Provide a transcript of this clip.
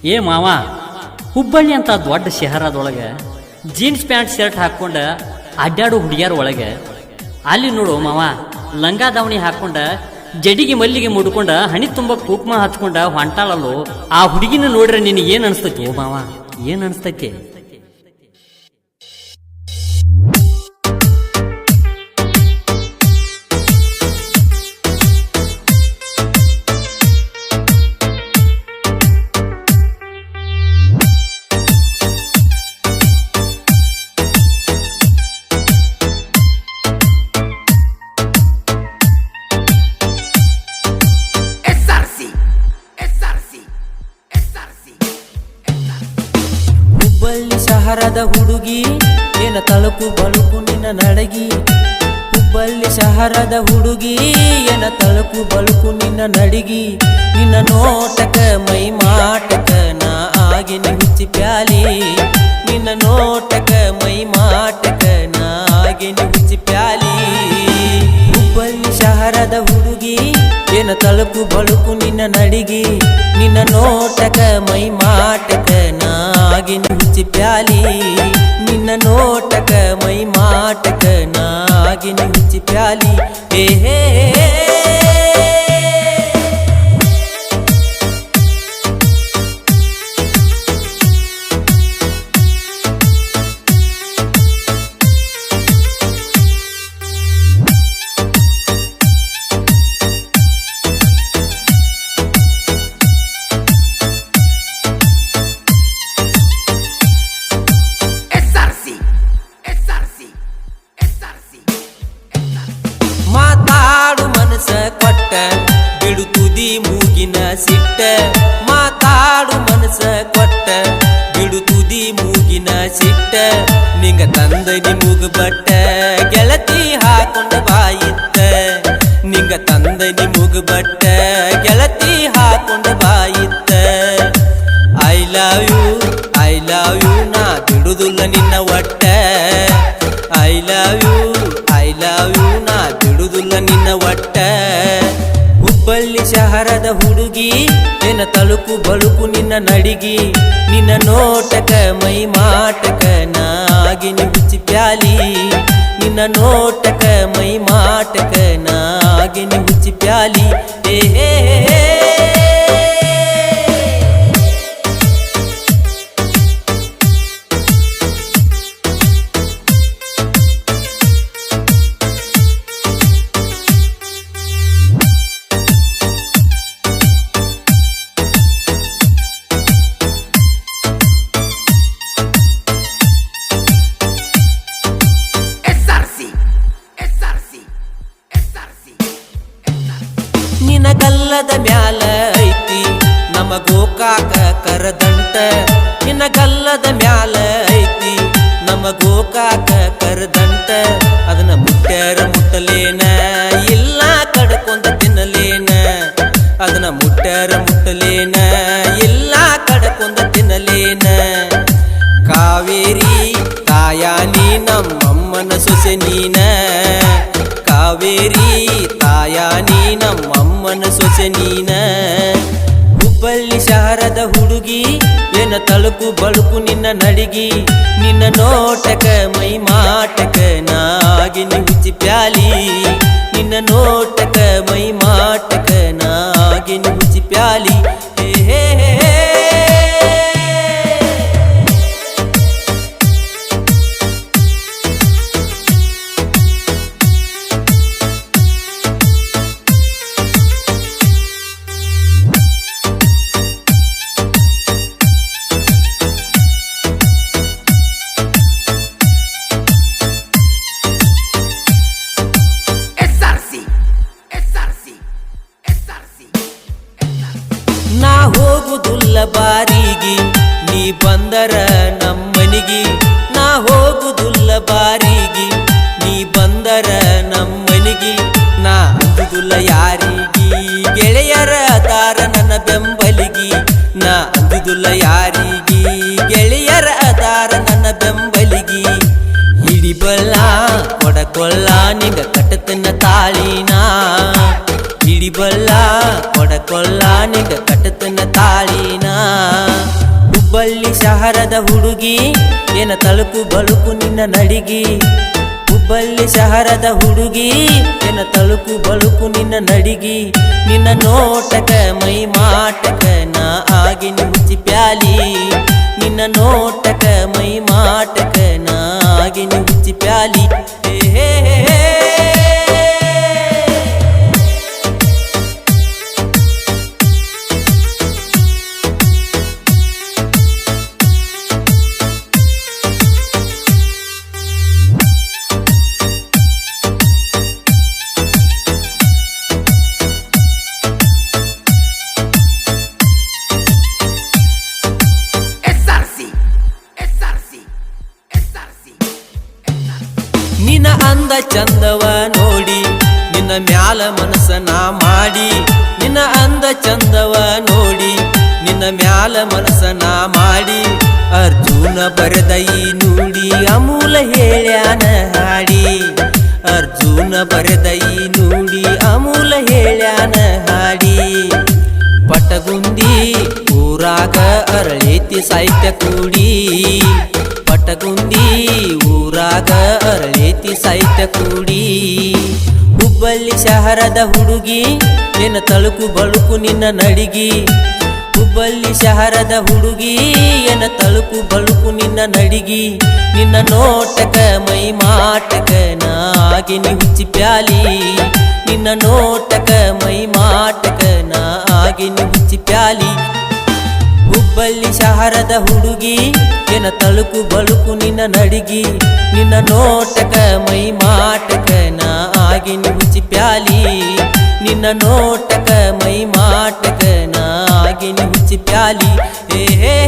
ಏ ಮಾವ, ಹುಬ್ಬಳ್ಳಿ ಅಂತ ದೊಡ್ಡ ಶಹರದೊಳಗೆ ಜೀನ್ಸ್ ಪ್ಯಾಂಟ್ ಶರ್ಟ್ ಹಾಕ್ಕೊಂಡ ಅಡ್ಡಾಡು ಹುಡುಗಿಯರ ಒಳಗೆ ಅಲ್ಲಿ ನೋಡು ಮಾವ, ಲಂಗ ದಾವಣಿ ಹಾಕೊಂಡ ಜಡಿಗೆ ಮಲ್ಲಿಗೆ ಮುಡ್ಕೊಂಡ ಹಣಿ ತುಂಬ ಕುಕ್ಮ ಹಚ್ಕೊಂಡ ಹೊಂಟಾಳಲ್ಲೋ ಆ ಹುಡುಗಿನ ನೋಡ್ರೆ ನಿನಗೆ ಏನ್ ಅನಿಸ್ತೈತಿ? ಓ ಮಾವ, ಏನ್ ಅನಿಸ್ತೈತಿ? ಹುಬ್ಬಳ್ಳಿ ಶಹರದ ಹುಡುಗಿ ಏನ ತಳುಕು ಬಳುಕು ನಿನ್ನ ನಡಗಿ. ಹುಬ್ಬಳ್ಳಿ ಶಹರದ ಹುಡುಗಿ ಏನ ತಳುಕು ಬಳುಕು ನಿನ್ನ ನಡಿಗಿ. ನಿನ್ನ ನೋಟಕ ಮೈ ಮಾಟಕ ನಾ ಆಗಿನ ಹುಚ್ಚಿ ಪ್ಯಾಲಿ. ನಿನ್ನ ನೋಟಕ ಮೈ ಮಾಟಕ ನಾ ಆಗಿನ ಹುಚ್ಚಿ ಪ್ಯಾಲಿ. ಹುಬ್ಬಳ್ಳಿ ಶಹರದ ಹುಡುಗಿ ಏನ ತಳುಕು ಬಳುಕು ನಿನ್ನ ನಡಿಗಿ. ನಿನ್ನ ನೋಟಕ ಮೈ ಮಾಟಕ ನಾ ಆಗಿನ ಹುಚ್ಚಿ ಪ್ಯಾಲಿ. ನಿನ್ನ ನೋಟಕ ಮೈ ಮಾಟಕ ನಾ ಆಗಿನ ಹುಚ್ಚಿ ಪ್ಯಾಲಿ. ಹೇ ಹೇ ಮಾತಾಡು ಮನಸ ಕೊಟ್ಟ ಬಿಡು ತುದಿ ಮೂಗಿನ ಸಿಟ್ಟ. ಮಾತಾಡು ಮನಸ ಕೊಟ್ಟ ಬಿಡು ತುದಿ ಮೂಗಿನ ಸಿಟ್ಟ. ನಿಂಗ ತಂದ ನಿಮುಗ ಬಟ್ಟ ಗೆಳತಿ ಹಾಕೊಂಡ ಬಾಯಿತ್ತ. ನಿಂಗ ತಂದ ನಿಮುಗ ಬಟ್ಟ ಗೆಳತಿ ಹಾಕೊಂಡ ಬಾಯಿತ್ತ. I love you I love you ನಾ ಬಿಡುದಿಲ್ಲ ನಿನ್ನ ಒಟ್ಟ. I love you I love you ನಾ ಬಿಡುದಿಲ್ಲ ನಿನ್ನ ಒಟ್ಟ. ಹುಬ್ಬಳ್ಳಿ ಶಹರದ ಹುಡುಗಿ ಏನ ತಳುಕು ಬಳುಕು ನಿನ್ನ ನಡಿಗಿ. ನಿನ್ನ ನೋಟಕ ಮೈ ಮಾಟಕ ನಾ ಆಗಿನ ಹುಚ್ಚಿ ಪ್ಯಾಲಿ. ನಿನ್ನ ನೋಟಕ ಮೈ ಮಾಟಕ ನಾ ಆಗಿನ ಹುಚ್ಚಿ ಪ್ಯಾಲಿ. ಹೇ ಹೇ ಹೇ ನಿನ್ನ ಗಲ್ಲದ ಮ್ಯಾಲ ಐತಿ ನಮ ಗೋಕಾಕ ಕರದಂಟ. ನಿನ್ನ ಗಲ್ಲದ ಮ್ಯಾಲ ಐತಿ ನಮ ಗೋಕಾಕ ಕರದಂಟ. ಅದನ್ನ ಮುಟ್ಟ್ಯಾರ ಮುಟ್ಟಲೇನ ಇಲ್ಲ ಕಡ್ಕೊಂಡ ತಿನ್ನಲೇನ. ಅದನ್ನ ಮುಟ್ಟ್ಯಾರ ಮುಟ್ಟಲೇನ ಇಲ್ಲ ಕಡ್ಕೊಂಡ ತಿನ್ನಲೇನ. ಕಾವೇರಿ ತಾಯಾನಿ ನಮ್ಮಮ್ಮನ ಸೊಸೆ ನೀನ. ಕಾವೇರಿ ತಾಯಾನಿ ನಮ್ಮಮ್ಮನ ಸೊಸೆ ನೀನ. ಹುಬ್ಬಳ್ಳಿ ಶಹರದ ಹುಡುಗಿ ಏನ ತಳುಕು ಬಳುಕು ನಿನ್ನ ನಡಿಗಿ. ನಿನ್ನ ನೋಟಕ ಮೈ ಮಾಟಕ ನಾ ಆಗಿನ ಹುಚ್ಚಿ ಪ್ಯಾಲಿ. ನಿನ್ನ ನೋಟಕ ಮೈ ಮಾಟಕ ನಾ ಆಗಿನ ಹುಚ್ಚಿ ಪ್ಯಾಲಿ. ಹೇ ಹೇ ಹೇ ನಾ ಹೋಗುದುಲ್ಲ ಬಾರಿಗೆ ನೀ ಬಂದರ ನಮ್ಮನಿಗಿ. ನಾ ಹೋಗುದುಲ್ಲ ಬಾರಿಗೆ ನೀ ಬಂದರ ನಮ್ಮನಿಗಿ. ನಾ ಅಂದುದುಲ್ಲ ಯಾರಿಗೆ ಗೆಳೆಯರ ಅದಾರ ನನ್ನ ಬೆಂಬಲಿಗಿ. ನಾ ಅಂದುದುಲ್ಲ ಯಾರಿಗೆ ಗೆಳೆಯರ ಅದಾರ ನನ್ನ ಬೆಂಬಲಿಗಿ. ಹಿಡಿಬಲ್ಲ ಕೊಡಕೊಳ್ಳ ನಿಂಗ ಕಟ್ಟತನ ತಾಳಿನಾ. ಹಿಡಿಬಲ್ಲ ಕೊಡಕೊಳ್ಳ ನಿಂಗ ಕಟ್ಟತನ ತಾಳಿನಾ. ಶಹರದ ಹುಡುಗಿ ಏನ ತಳುಕು ಬಳುಕು ನಿನ್ನ ನಡಿಗಿ ಹುಬ್ಬಳ್ಳಿ ಶಹರದ ಹುಡುಗಿ ಏನ ತಳುಕು ಬಳುಕು ನಿನ್ನ ನಡಿಗಿ ನಿನ್ನ ನೋಟಕ ಮೈ ಮಾಟಕ ನಾ ಆಗಿನಿ ಹುಚ್ಚಿ ಪ್ಯಾಲಿ ನಿನ್ನ ನೋಟಕ ಮೈ ಮಾಟಕ ನಾ ಆಗಿನಿ ಹುಚ್ಚಿ ಪ್ಯಾಲಿ ಹೇ ನಿನ್ನ ಅಂದ ಚಂದವ ನೋಡಿ ನಿನ್ನ ಮ್ಯಾಲ ಮನಸ್ಸನ ಮಾಡಿ ನಿನ್ನ ಅಂದ ಚಂದವ ನೋಡಿ ನಿನ್ನ ಮ್ಯಾಲ ಮನಸ್ಸನ ಮಾಡಿ ಅರ್ಜುನ ಬರೆದ ಈ ನುಡಿ ಅಮೂಲ ಹೇಳ್ಯಾನ ಹಾಡಿ ಅರ್ಜುನ ಬರೆದ ಈ ನುಡಿ ಅಮೂಲ ಹೇಳ್ಯಾನ ಹಾಡಿ ಪಟಗುಂದಿ ಊರಾಗ ಅರಳೇತಿ ಸಾಹಿತ್ಯ ಕೂಡಿ ಪಟಗುಂದಿ ಊರಾಗ ಅರಳೇತಿ ಸಾಹಿತ್ಯ ಕೂಡಿ ಹುಬ್ಬಳ್ಳಿ ಶಹರದ ಹುಡುಗಿ ಏನ ತಳುಕು ಬಳುಕು ನಿನ್ನ ನಡಿಗಿ ಹುಬ್ಬಳ್ಳಿ ಶಹರದ ಹುಡುಗಿ ಏನ ತಳುಕು ಬಳುಕು ನಿನ್ನ ನಡಿಗಿ ನಿನ್ನ ನೋಟಕ ಮೈ ಮಾಟಕ ನಾ ಆಗಿನಿ ಹುಚ್ಚಿ ಪ್ಯಾಲಿ ನಿನ್ನ ನೋಟಕ ಮೈ ಮಾಟಕ ನಾ ಆಗಿನಿ ಹುಚ್ಚಿ ಪ್ಯಾಲಿ ಹುಬ್ಬಳ್ಳಿ ಶಹರದ ಹುಡುಗಿ ಏನ ತಳುಕು ಬಳುಕು ನಿನ್ನ ನಡಿಗಿ ನಿನ್ನ ನೋಟಕ ಮೈ ಮಾಟಕ ನಾ ಆಗಿನಿ ಹುಚ್ಚಿ ಪ್ಯಾಲಿ ನಿನ್ನ ನೋಟಕ ಮೈ ಮಾಟಕ ನಾ ಆಗಿನಿ ಹುಚ್ಚಿ ಪ್ಯಾಲಿ ಹೇ